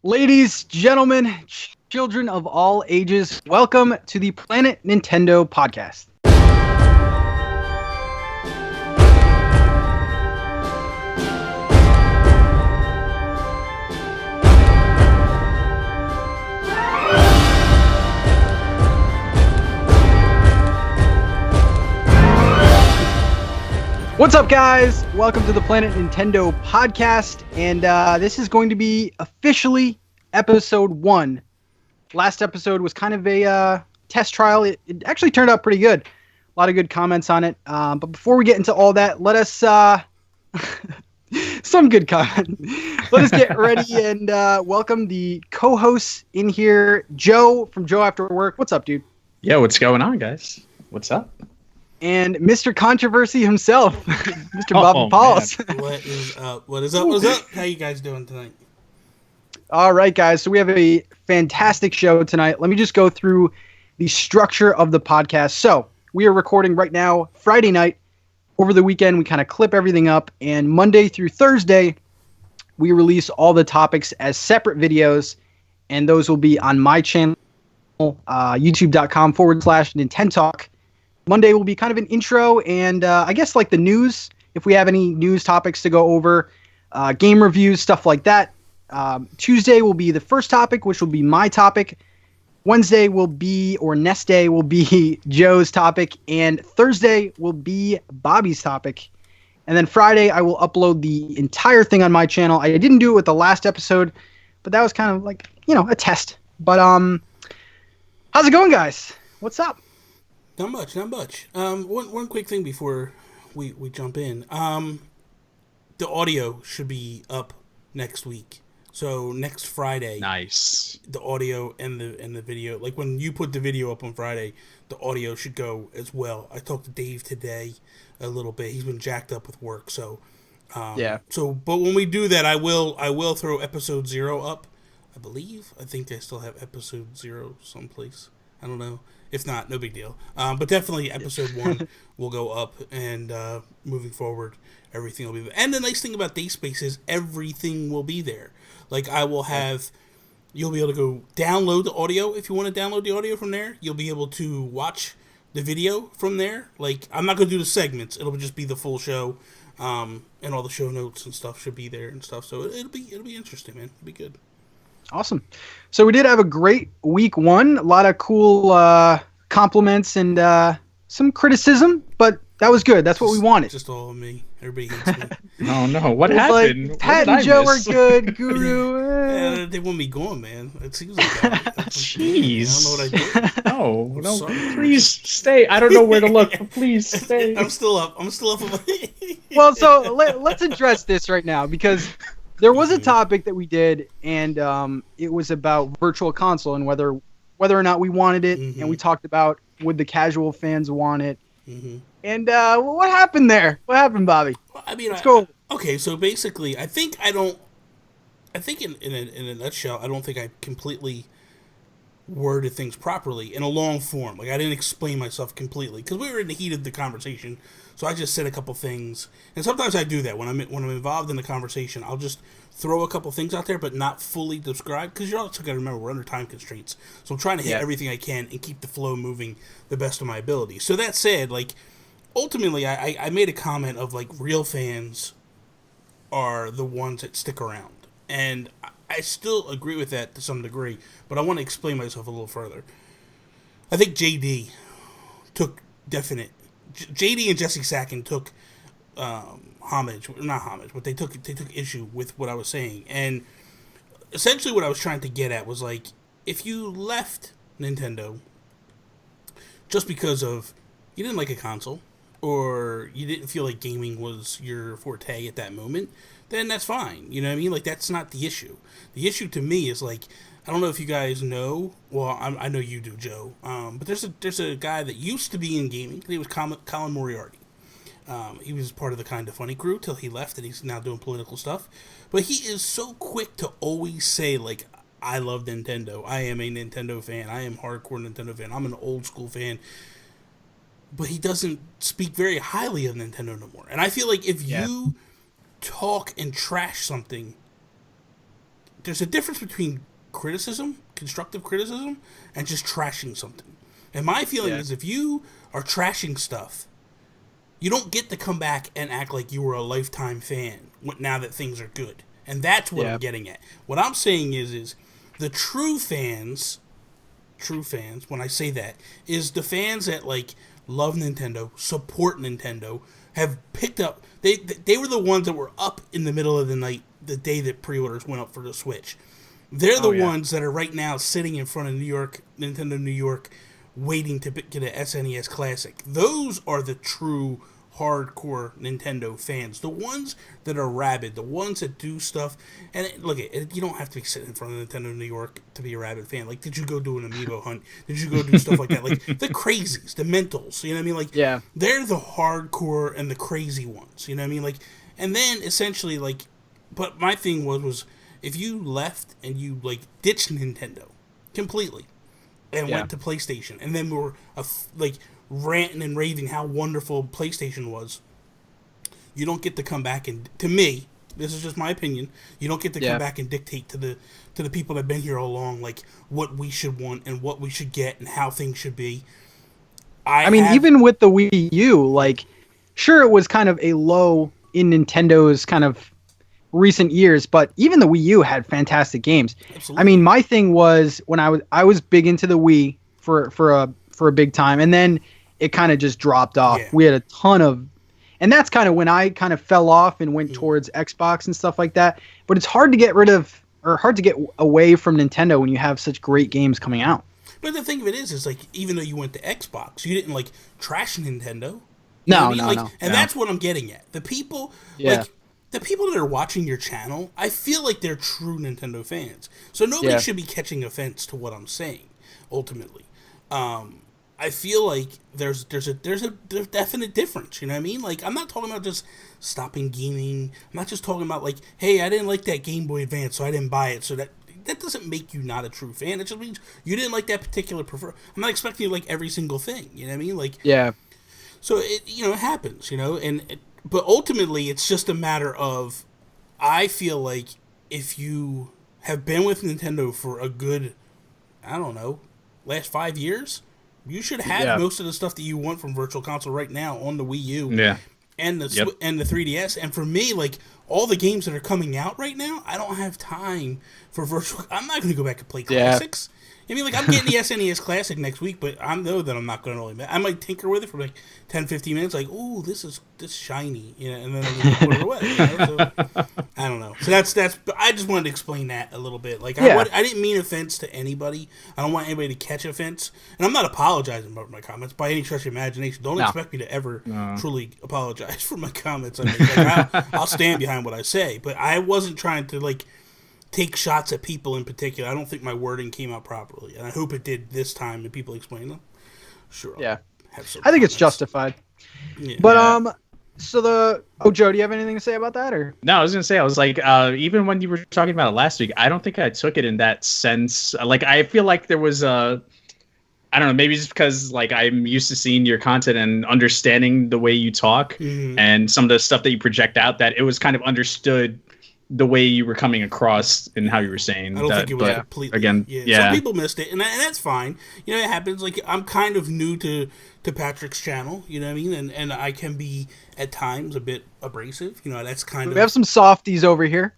Ladies, gentlemen, children of all ages, welcome to the Planet Nintendo podcast. What's up, guys? Welcome to the Planet Nintendo podcast, and this is going to be officially episode 1. Last episode was kind of a test trial. It actually turned out pretty good. A lot of good comments on it. But before we get into all that, let us some good comment. Let us get ready and welcome the co-hosts in here. Joe from Joe After Work. What's up, dude? Yo, what's going on, guys? What's up? And Mr. Controversy himself, Mr. Bob Pauls. What is up? What is up? What's up? How you guys doing tonight? All right, guys. So we have a fantastic show tonight. Let me just go through the structure of the podcast. So we are recording right now, Friday night. Over the weekend, we kind of clip everything up. And Monday through Thursday, we release all the topics as separate videos. And those will be on my channel, youtube.com/NintenTalk. Monday will be kind of an intro and I guess like the news, if we have any news topics to go over, game reviews, stuff like that. Tuesday will be the first topic, which will be my topic. Wednesday will be, or Nest Day will be Joe's topic. And Thursday will be Bobby's topic. And then Friday, I will upload the entire thing on my channel. I didn't do it with the last episode, but that was kind of like, a test. But how's it going, guys? What's up? Not much. One quick thing before we jump in. The audio should be up next week. So next Friday. Nice. The audio and the video. Like when you put the video up on Friday, the audio should go as well. I talked to Dave today a little bit. He's been jacked up with work, so yeah. So but when we do that, I will throw episode 0 up. I think I still have episode 0 someplace. I don't know. If not, no big deal. But definitely episode 1 will go up, and moving forward, everything will be there. And the nice thing about Dayspace is everything will be there. Like, I will have... You'll be able to go download the audio if you want to download the audio from there. You'll be able to watch the video from there. Like, I'm not going to do the segments. It'll just be the full show, and all the show notes and stuff should be there and stuff. So it'll be interesting, man. It'll be good. Awesome. So we did have a great week 1. A lot of cool compliments and some criticism, but that was good. That's what we wanted. Just all of me. Everybody hates me. No. What happened? Like, Pat and Joe are good. Guru. Yeah, they want me going, man. It seems like that. Jeez. I don't know what I did. No. Sorry. Please stay. I don't know where to look, but please stay. I'm still up. Well, so let's address this right now because there was a topic that we did, and it was about Virtual Console and whether or not we wanted it, and we talked about would the casual fans want it. And what happened there? What happened, Bobby? Well, I mean, let's go. Okay, so basically, I think in a nutshell, I don't think I completely worded things properly in a long form. Like, I didn't explain myself completely because we were in the heat of the conversation. So I just said a couple things, and sometimes I do that when I'm involved in the conversation. I'll just throw a couple things out there, but not fully describe, because you're also got to remember we're under time constraints. So I'm trying to hit everything I can and keep the flow moving the best of my ability. So that said, like, ultimately, I made a comment of like real fans are the ones that stick around, and I still agree with that to some degree. But I want to explain myself a little further. I think JD took definite. JD and Jesse Sacken took not homage, but they took issue with what I was saying. And essentially what I was trying to get at was like, if you left Nintendo just because of you didn't like a console or you didn't feel like gaming was your forte at that moment, then that's fine. You know what I mean? Like, that's not the issue. The issue to me is like, I don't know if you guys know. Well, I know you do, Joe. But there's a guy that used to be in gaming. He was Colin Moriarty. He was part of the Kinda Funny crew till he left, and he's now doing political stuff. But he is so quick to always say, like, I love Nintendo. I am a Nintendo fan. I am hardcore Nintendo fan. I'm an old school fan. But he doesn't speak very highly of Nintendo no more. And I feel like if you talk and trash something there's a difference between criticism, constructive criticism, and just trashing something. And my feeling is if you are trashing stuff, you don't get to come back and act like you were a lifetime fan now that things are good. And that's what I'm getting at. What I'm saying is the true fans, when I say that, is the fans that like love Nintendo, support Nintendo, have picked up. They were the ones that were up in the middle of the night the day that pre-orders went up for the Switch. They're the ones that are right now sitting in front of Nintendo New York, waiting to get an SNES Classic. Those are the true hardcore Nintendo fans, the ones that are rabid, the ones that do stuff. And look, you don't have to be sitting in front of Nintendo New York to be a rabid fan. Like, did you go do an amiibo hunt? Did you go do stuff like that? Like the crazies, the mentals, you know what I mean? Like, they're the hardcore and the crazy ones, you know what I mean? Like, and then essentially, like, but my thing was if you left and you like ditched Nintendo completely and went to PlayStation, and then were like ranting and raving how wonderful PlayStation was, you don't get to come back and, to me, this is just my opinion, you don't get to come back and dictate to the people that have been here all along, like what we should want and what we should get and how things should be. I mean, even with the Wii U, like, sure, it was kind of a low in Nintendo's kind of recent years, but even the Wii U had fantastic games. Absolutely. I mean, my thing was when I was big into the Wii for a big time, and then it kind of just dropped off. Yeah. We had a ton of, and that's kind of when I kind of fell off and went towards Xbox and stuff like that. But it's hard to get rid of, or hard to get away from Nintendo when you have such great games coming out. But the thing of it is like, even though you went to Xbox, you didn't like trash Nintendo. No. And that's what I'm getting at. The people, like, the people that are watching your channel, I feel like they're true Nintendo fans. So nobody should be catching offense to what I'm saying, ultimately. I feel like there's a definite difference, you know what I mean? Like, I'm not talking about just stopping gaming. I'm not just talking about like, hey, I didn't like that Game Boy Advance, so I didn't buy it. So that doesn't make you not a true fan. It just means you didn't like that particular I'm not expecting you to like every single thing, you know what I mean? Like, so it, you know, it happens, you know, but ultimately it's just a matter of, I feel like if you have been with Nintendo for a good, I don't know, last 5 years, you should have most of the stuff that you want from Virtual Console right now on the Wii U and the and the 3DS. And for me, like, all the games that are coming out right now, I don't have time for Virtual. I'm not going to go back and play classics. I mean, like, I'm getting the SNES Classic next week, but I know that I'm not going to really. I might tinker with it for like 10, 15 minutes, like, ooh, this shiny, you know, and then I'm going to put it away. You know? So, I don't know. So that's. I just wanted to explain that a little bit. Like, I didn't mean offense to anybody. I don't want anybody to catch offense, and I'm not apologizing for my comments by any stretch of imagination. Don't expect me to ever truly apologize for my comments. I mean, like, I'll stand behind what I say, but I wasn't trying to like take shots at people in particular. I don't think my wording came out properly, and I hope it did this time. And people explain them. Sure. I think it's justified. Yeah. But so Joe, do you have anything to say about that, or? No, I was gonna say, I was like, even when you were talking about it last week, I don't think I took it in that sense. Like, I feel like there was I don't know, maybe just because like I'm used to seeing your content and understanding the way you talk and some of the stuff that you project out, that it was kind of understood the way you were coming across and how you were saying. I don't think it was completely. Again, some people missed it, and that's fine. You know, it happens. Like, I'm kind of new to Patrick's channel. You know what I mean? And I can be at times a bit abrasive. You know, that's kind of. We have some softies over here.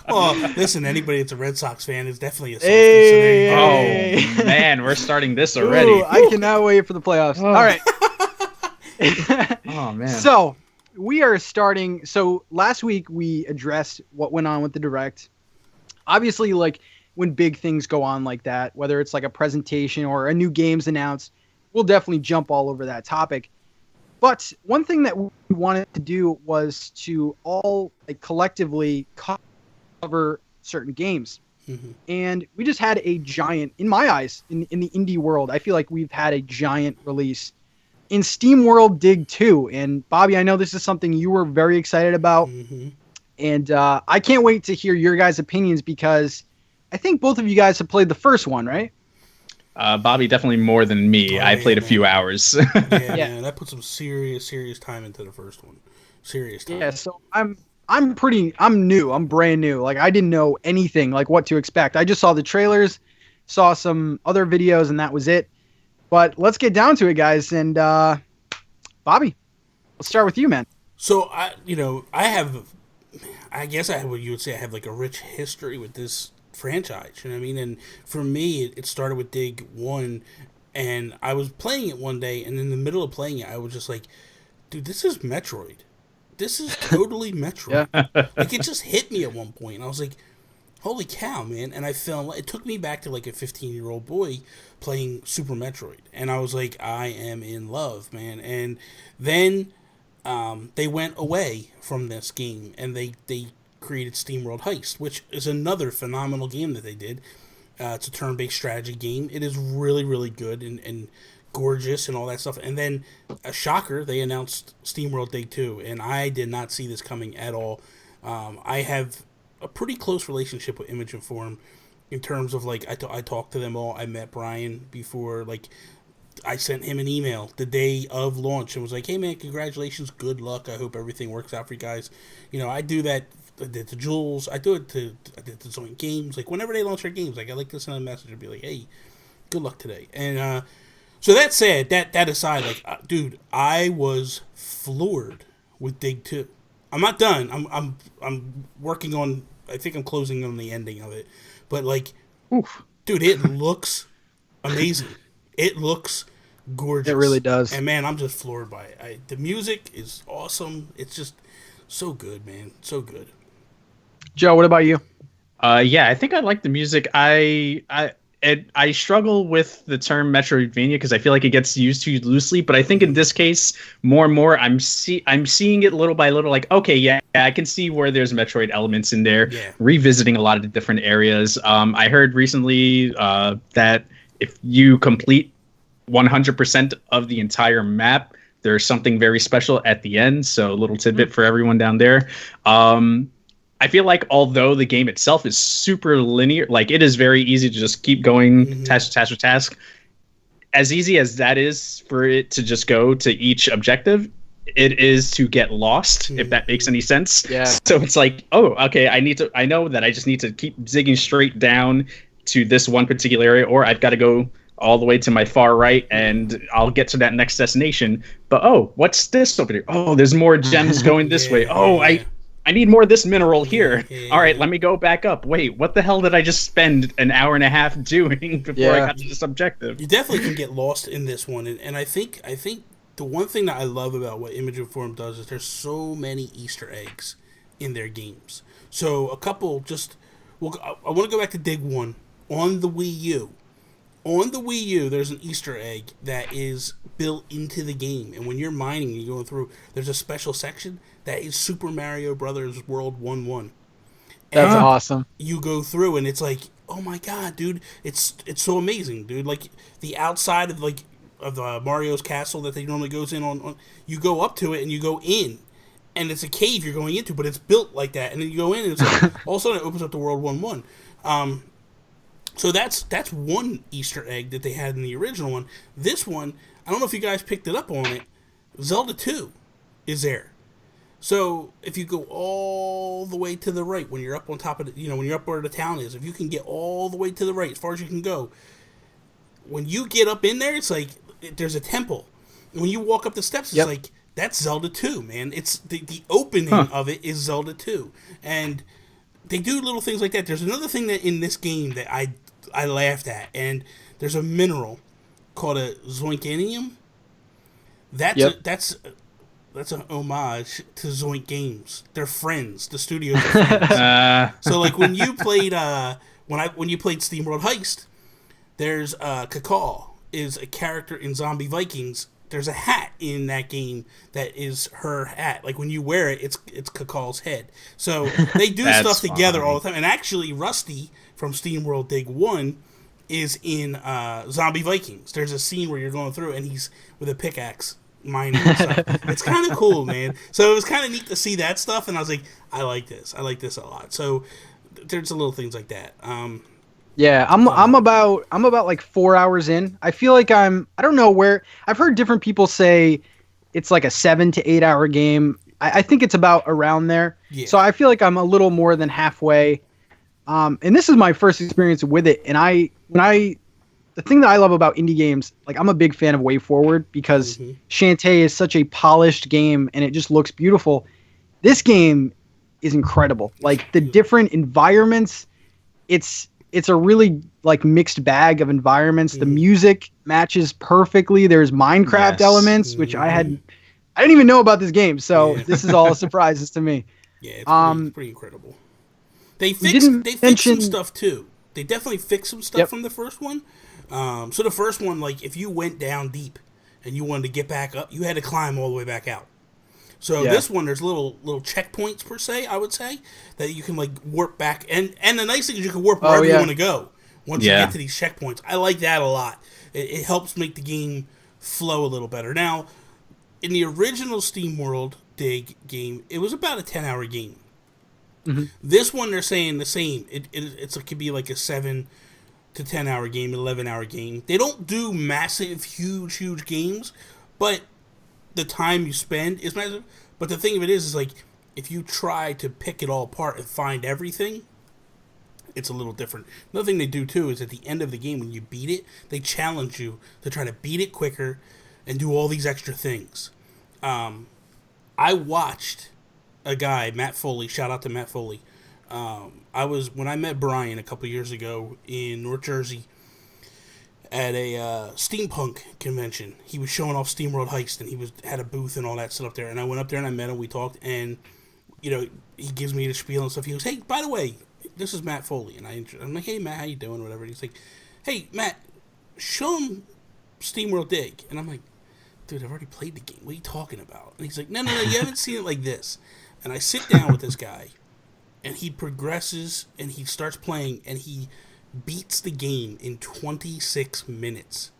Well, listen, anybody that's a Red Sox fan is definitely a softie. Oh man, we're starting this already. Ooh, I cannot wait for the playoffs. All right. Oh man. So. We are starting. So last week we addressed what went on with the Direct. Obviously, like, when big things go on like that, whether it's like a presentation or a new game's announced, we'll definitely jump all over that topic. But one thing that we wanted to do was to all like collectively cover certain games. And we just had a giant, in my eyes, in the indie world, I feel like we've had a giant release in Steam World Dig 2. And Bobby, I know this is something you were very excited about. And I can't wait to hear your guys' opinions, because I think both of you guys have played the first one, right? Bobby definitely more than me. I played a few hours. Man, I put some serious time into the first one. Serious time. Yeah, so I'm I'm new. I'm brand new. Like I didn't know anything like what to expect. I just saw the trailers, saw some other videos, and that was it. But let's get down to it, guys. And Bobby, let's start with you, man. So I guess I have what you would say. I have like a rich history with this franchise. You know what I mean? And for me, it started with Dig 1, and I was playing it one day, and in the middle of playing it, I was just like, dude, this is Metroid. This is totally Metroid. Like, it just hit me at one point, and I was like, holy cow, man. And I fell. It took me back to like a 15-year-old boy playing Super Metroid, and I was like, I am in love, man. And then they went away from this game, and they created SteamWorld Heist, which is another phenomenal game that they did. It's a turn-based strategy game. It is really, really good and gorgeous and all that stuff. And then, a shocker, they announced SteamWorld Dig 2, and I did not see this coming at all. I have a pretty close relationship with Image and Form in terms of, like, I talked to them all. I met Brian before, like, I sent him an email the day of launch and was like, hey, man, congratulations, good luck. I hope everything works out for you guys. You know, I do that. I did to Jules. I did to Zoink Games. Like, whenever they launch their games, like, I like to send a message and be like, hey, good luck today. And so that said, that aside, like, dude, I was floored with Dig 2. I'm not done. I'm working on. I think I'm closing on the ending of it. But, like, oof, dude, it looks amazing. It looks gorgeous. It really does. And, man, I'm just floored by it. The music is awesome. It's just so good, man. So good. Joe, what about you? Yeah, I think I like the music. I struggle with the term Metroidvania because I feel like it gets used too loosely. But I think in this case, more and more, I'm seeing it little by little. Like, okay, yeah, I can see where there's Metroid elements in there. Yeah. Revisiting a lot of the different areas. I heard recently that if you complete 100% of the entire map, there's something very special at the end. So a little tidbit for everyone down there. I feel like although the game itself is super linear, like it is very easy to just keep going task to task to task. As easy as that is for it to just go to each objective, it is to get lost, if that makes any sense. Yeah. So it's like, oh, okay, I know that I just need to keep digging straight down to this one particular area, or I've got to go all the way to my far right and I'll get to that next destination. But oh, what's this over here? Oh, there's more gems going this way. Oh, I need more of this mineral here. All right, let me go back up. Wait, what the hell did I just spend an hour and a half doing before I got to this objective? You definitely can get lost in this one, and I think the one thing that I love about what Image and Form does is there's so many Easter eggs in their games. So a couple I want to go back to Dig 1 on the Wii U. On the Wii U, there's an Easter egg that is built into the game, and when you're mining and you're going through, there's a special section that is Super Mario Brothers World 1-1. That's awesome. You go through, and it's like, oh my god, dude, it's so amazing, dude. Like the outside of Mario's castle that they normally goes in on, you go up to it and you go in, and it's a cave you're going into, but it's built like that, and then you go in, and it's like all of a sudden it opens up to World 1-1. So that's one Easter egg that they had in the original one. This one, I don't know if you guys picked it up on it. Zelda 2 is there. So if you go all the way to the right, when you're up on top of when you're up where the town is, if you can get all the way to the right, as far as you can go, when you get up in there, it's like there's a temple. When you walk up the steps, it's like, that's Zelda 2, man. It's the opening of it is Zelda 2. And they do little things like that. There's another thing that in this game that I laughed at, and there's a mineral called a zoinkanium. That's an homage to Zoink Games. They're friends. The studios are friends. So like when you played when you played SteamWorld Heist, there's Cacao is a character in Zombie Vikings. There's a hat in that game that is her hat. Like when you wear it, it's Cacao's head. So they do stuff together all the time. And actually, Rusty from SteamWorld Dig 1 is in Zombie Vikings. There's a scene where you're going through and he's with a pickaxe mining and stuff. It's kind of cool, man. So it was kind of neat to see that stuff, and I was like, I like this a lot. So there's little things like that. Yeah, I'm about like 4 hours in. I feel like I don't know where. I've heard different people say it's like a 7 to 8 hour game. I think it's about around there. Yeah. So I feel like I'm a little more than halfway. And this is my first experience with it. And the thing that I love about indie games, like I'm a big fan of Way Forward because Shantae is such a polished game and it just looks beautiful. This game is incredible. Like the different environments, it's a really like mixed bag of environments. The music matches perfectly. There's Minecraft elements, which I didn't even know about this game, so this is all surprises to me. Yeah, it's pretty incredible. They fixed some stuff too. They definitely fixed some stuff from the first one. So the first one, like if you went down deep and you wanted to get back up, you had to climb all the way back out. So this one, there's little checkpoints per se, I would say, that you can like warp back, and the nice thing is you can warp wherever you want to go once you get to these checkpoints. I like that a lot. It helps make the game flow a little better. Now, in the original SteamWorld Dig game, it was about a 10-hour game. This one, they're saying the same. It could be like a 7 to 10-hour game, 11-hour game. They don't do massive, huge games, but the time you spend is massive. But the thing of it is like if you try to pick it all apart and find everything, it's a little different. Another thing they do too is at the end of the game when you beat it, they challenge you to try to beat it quicker and do all these extra things. I watched a guy, Matt Foley, shout out to Matt Foley. When I met Brian a couple years ago in North Jersey at a steampunk convention. He was showing off SteamWorld Heist, and he had a booth and all that stuff up there. And I went up there and I met him. We talked, and he gives me the spiel and stuff. He goes, "Hey, by the way, this is Matt Foley." And I'm like, "Hey, Matt, how you doing?" Whatever. And he's like, "Hey, Matt, show him SteamWorld Dig." And I'm like, "Dude, I've already played the game. What are you talking about?" And he's like, No, you haven't seen it like this." And I sit down with this guy, and he progresses, and he starts playing, and he beats the game in 26 minutes.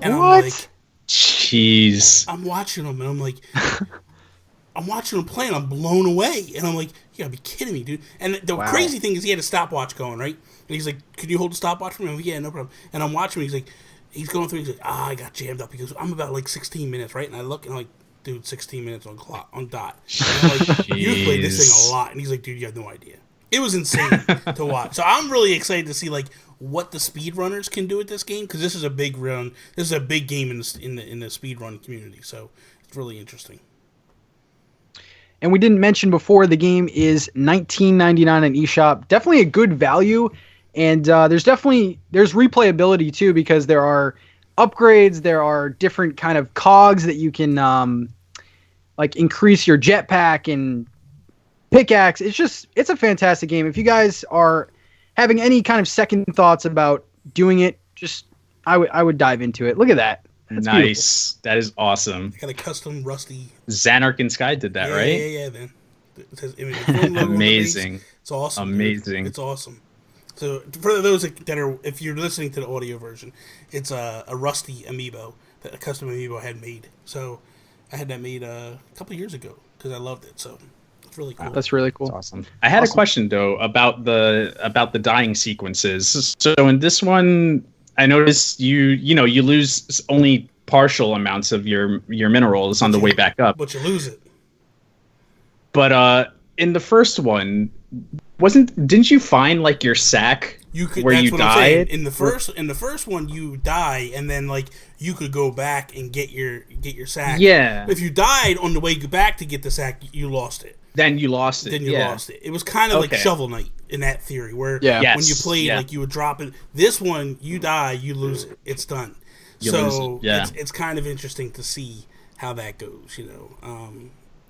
And what? I'm like, jeez. I'm watching him, and I'm like, I'm watching him play, and I'm blown away. And I'm like, you gotta be kidding me, dude. And the crazy thing is he had a stopwatch going, right? And he's like, "Could you hold the stopwatch for me?" I'm like, "Yeah, no problem." And I'm watching him, he's going through, he's like, I got jammed up. He goes, "I'm about like 16 minutes, right?" And I look, and I'm like, "Dude, 16 minutes on dot." And I'm like, "You played this thing a lot." And he's like, "Dude, you have no idea." It was insane to watch. So I'm really excited to see like what the speedrunners can do at this game, because this is a big run. This is a big game in the speedrun community. So it's really interesting. And we didn't mention before, the game is $19.99 on eShop. Definitely a good value, and there's replayability too, because there are upgrades. There are different kind of cogs that you can like increase your jetpack and pickaxe. It's a fantastic game. If you guys are having any kind of second thoughts about doing it, I would dive into it. Look at that. That's nice. beautiful. That is awesome. I got a custom Rusty. Xanark and Sky did that, right? Yeah, man. It says, amazing. It's awesome. Amazing. Dude. It's awesome. So for those that are, if you're listening to the audio version, it's a Rusty amiibo that a custom amiibo had made. So I had that made a couple of years ago because I loved it. So it's really cool. That's really cool. That's awesome. I had a question though about the dying sequences. So in this one, I noticed you lose only partial amounts of your minerals on the way back up, but you lose it. But in the first one, didn't you find like your sack where you died? In the first one, you die, and then like you could go back and get your sack. Yeah. If you died on the way back to get the sack, you lost it. Then you lost it. It was kind of like Shovel Knight in that theory, where when you played, like you would drop it. This one, you die, you lose it. It's done. It's kind of interesting to see how that goes.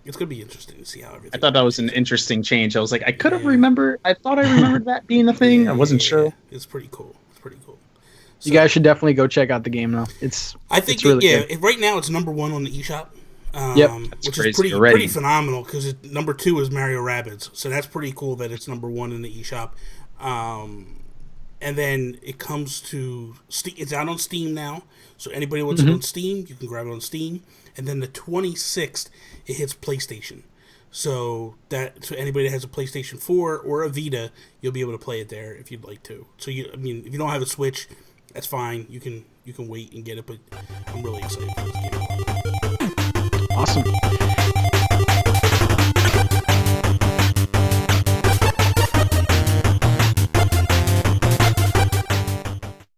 It's gonna be interesting to see how everything. I thought that was an interesting change. I was like, I could have remembered. I thought I remembered that being a thing. I wasn't sure. It's pretty cool. So, you guys should definitely go check out the game though. I think it's really good. Right now it's number 1 on the eShop. Which is pretty phenomenal, because number 2 is Mario Rabbids, so that's pretty cool that it's number 1 in the eShop. And then it comes to it's out on Steam now, so anybody who wants it on Steam, you can grab it on Steam. And then the 26th, it hits PlayStation. So anybody that has a PlayStation 4 or a Vita, you'll be able to play it there if you'd like to. So if you don't have a Switch, that's fine. You can wait and get it, but I'm really excited for this game. Awesome.